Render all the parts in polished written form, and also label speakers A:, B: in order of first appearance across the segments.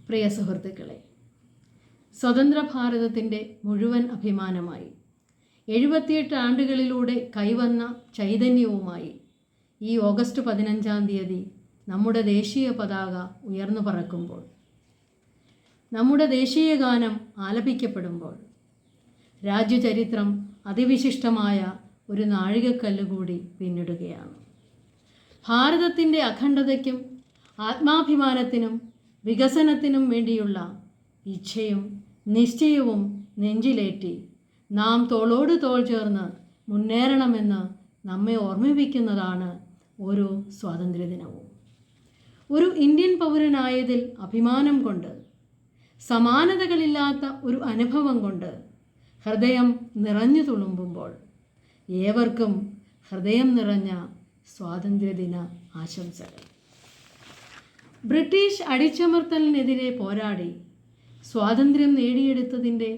A: പ്രിയ സുഹൃത്തുക്കളെ, സ്വതന്ത്ര ഭാരതത്തിൻ്റെ മുഴുവൻ അഭിമാനമായി 78 ആണ്ടുകളിലൂടെ കൈവന്ന ചൈതന്യവുമായി ഈ ഓഗസ്റ്റ് 15 നമ്മുടെ ദേശീയ പതാക ഉയർന്നു പറക്കുമ്പോൾ, നമ്മുടെ ദേശീയ ഗാനം ആലപിക്കപ്പെടുമ്പോൾ രാജ്യചരിത്രം അതിവിശിഷ്ടമായ ഒരു നാഴികക്കല്ല് കൂടി പിന്നിടുകയാണ്. ഭാരതത്തിൻ്റെ അഖണ്ഡതയ്ക്കും ആത്മാഭിമാനത്തിനും വികസനത്തിനും വേണ്ടിയുള്ള ഇച്ഛയും നിശ്ചയവും നെഞ്ചിലേറ്റി നാം തോളോട് തോൾ ചേർന്ന് മുന്നേറണമെന്ന് നമ്മെ ഓർമ്മിപ്പിക്കുന്നതാണ് ഓരോ സ്വാതന്ത്ര്യദിനവും. ഒരു ഇന്ത്യൻ പൗരനായതിൽ അഭിമാനം കൊണ്ട്, സമാനതകളില്ലാത്ത ഒരു അനുഭവം കൊണ്ട് ഹൃദയം നിറഞ്ഞു തുളുമ്പുമ്പോൾ ഏവർക്കും ഹൃദയം നിറഞ്ഞ സ്വാതന്ത്ര്യദിന ആശംസകൾ. ബ്രിട്ടീഷ് അടിച്ചമർത്തലിനെതിരെ പോരാടി സ്വാതന്ത്ര്യം നേടിയെടുത്തതിൻ്റെ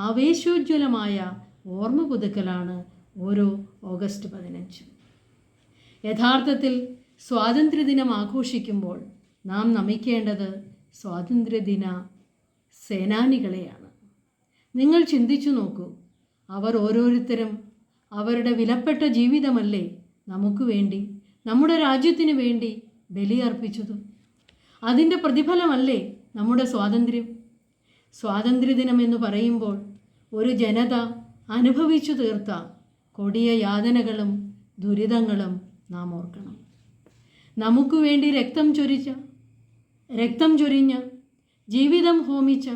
A: ആവേശോജ്വലമായ ഓർമ്മ പുതുക്കലാണ് ഓരോ ഓഗസ്റ്റ് 15. യഥാർത്ഥത്തിൽ സ്വാതന്ത്ര്യദിനം ആഘോഷിക്കുമ്പോൾ നാം നമിക്കേണ്ടത് സ്വാതന്ത്ര്യദിന സേനാനികളെയാണ്. നിങ്ങൾ ചിന്തിച്ചു നോക്കൂ, അവർ ഓരോരുത്തരും അവരുടെ വിലപ്പെട്ട ജീവിതമല്ലേ നമുക്ക് വേണ്ടി, നമ്മുടെ രാജ്യത്തിന് വേണ്ടി ബലിയർപ്പിച്ചത്. അതിൻ്റെ പ്രതിഫലമല്ലേ നമ്മുടെ സ്വാതന്ത്ര്യം. സ്വാതന്ത്ര്യദിനം എന്ന് പറയുമ്പോൾ ഒരു ജനത അനുഭവിച്ചു തീർത്ത കൊടിയ യാതനകളും ദുരിതങ്ങളും നാം ഓർക്കണം. നമുക്ക് വേണ്ടി രക്തം ചൊരിഞ്ഞ ജീവിതം ഹോമിച്ച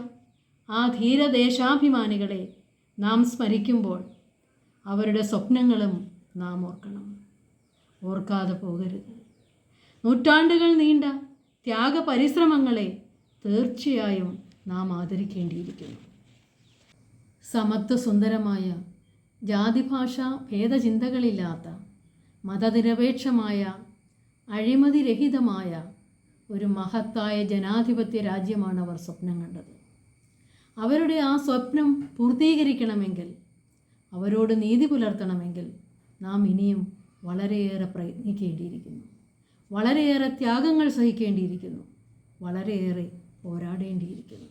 A: ആ ധീരദേശാഭിമാനികളെ നാം സ്മരിക്കുമ്പോൾ അവരുടെ സ്വപ്നങ്ങളും നാം ഓർക്കണം. ഓർക്കാതെ പോകരുത്. നൂറ്റാണ്ടുകൾ നീണ്ട ത്യാഗപരിശ്രമങ്ങളെ തീർച്ചയായും നാം ആദരിക്കേണ്ടിയിരിക്കുന്നു. സമത്വസുന്ദരമായ, ജാതിഭാഷ ഭേദചിന്തകളില്ലാത്ത, മതനിരപേക്ഷമായ, അഴിമതിരഹിതമായ ഒരു മഹത്തായ ജനാധിപത്യ രാജ്യമാണ് അവർ സ്വപ്നം കണ്ടത്. അവരുടെ ആ സ്വപ്നം പൂർത്തീകരിക്കണമെങ്കിൽ, അവരോട് നീതി പുലർത്തണമെങ്കിൽ നാം ഇനിയും വളരെയേറെ പ്രയത്നിക്കേണ്ടിയിരിക്കുന്നു, വളരെയേറെ ത്യാഗങ്ങൾ സഹിക്കേണ്ടിയിരിക്കുന്നു, വളരെയേറെ പോരാടേണ്ടിയിരിക്കുന്നു.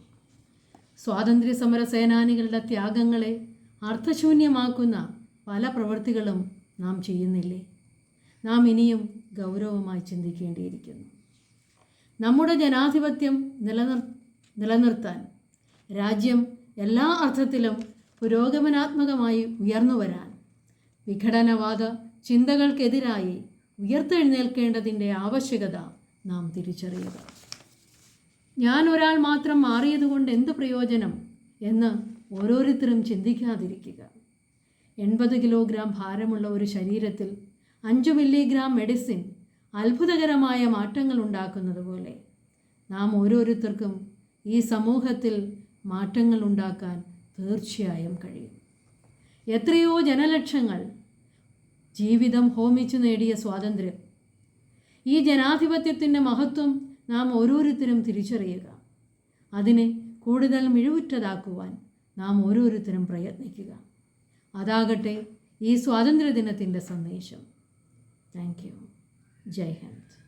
A: സ്വാതന്ത്ര്യ സമര സേനാനികളുടെ ത്യാഗങ്ങളെ അർത്ഥശൂന്യമാക്കുന്ന പല പ്രവൃത്തികളും നാം ചെയ്യുന്നില്ലേ? നാം ഇനിയും ഗൗരവമായി ചിന്തിക്കേണ്ടിയിരിക്കുന്നു. നമ്മുടെ ജനാധിപത്യം നിലനിർത്താൻ, രാജ്യം എല്ലാ അർത്ഥത്തിലും പുരോഗമനാത്മകമായി ഉയർന്നു വരാൻ, വിഘടനവാദ ചിന്തകൾക്കെതിരായി ഉയർത്തെഴുന്നേൽക്കേണ്ടതിൻ്റെ ആവശ്യകത നാം തിരിച്ചറിയുക. ഞാൻ ഒരാൾ മാത്രം മാറിയതുകൊണ്ട് എന്ത് പ്രയോജനം എന്ന് ഓരോരുത്തരും ചിന്തിക്കാതിരിക്കുക. 80 കിലോഗ്രാം ഭാരമുള്ള ഒരു ശരീരത്തിൽ 5 മില്ലിഗ്രാം മെഡിസിൻ അത്ഭുതകരമായ മാറ്റങ്ങൾ ഉണ്ടാക്കുന്നത് പോലെ നാം ഓരോരുത്തർക്കും ഈ സമൂഹത്തിൽ മാറ്റങ്ങൾ ഉണ്ടാക്കാൻ തീർച്ചയായും കഴിയും. എത്രയോ ജനലക്ഷങ്ങൾ ജീവിതം ഹോമിച്ചു നേടിയ സ്വാതന്ത്ര്യം, ഈ ജനാധിപത്യത്തിൻ്റെ മഹത്വം നാം ഓരോരുത്തരും തിരിച്ചറിയുക. അതിനെ കൂടുതൽ മിഴിവുറ്റതാക്കുവാൻ നാം ഓരോരുത്തരും പ്രയത്നിക്കുക. അതാകട്ടെ ഈ സ്വാതന്ത്ര്യദിനത്തിൻ്റെ സന്ദേശം. Thank you. ജയ് ഹിന്ദ്.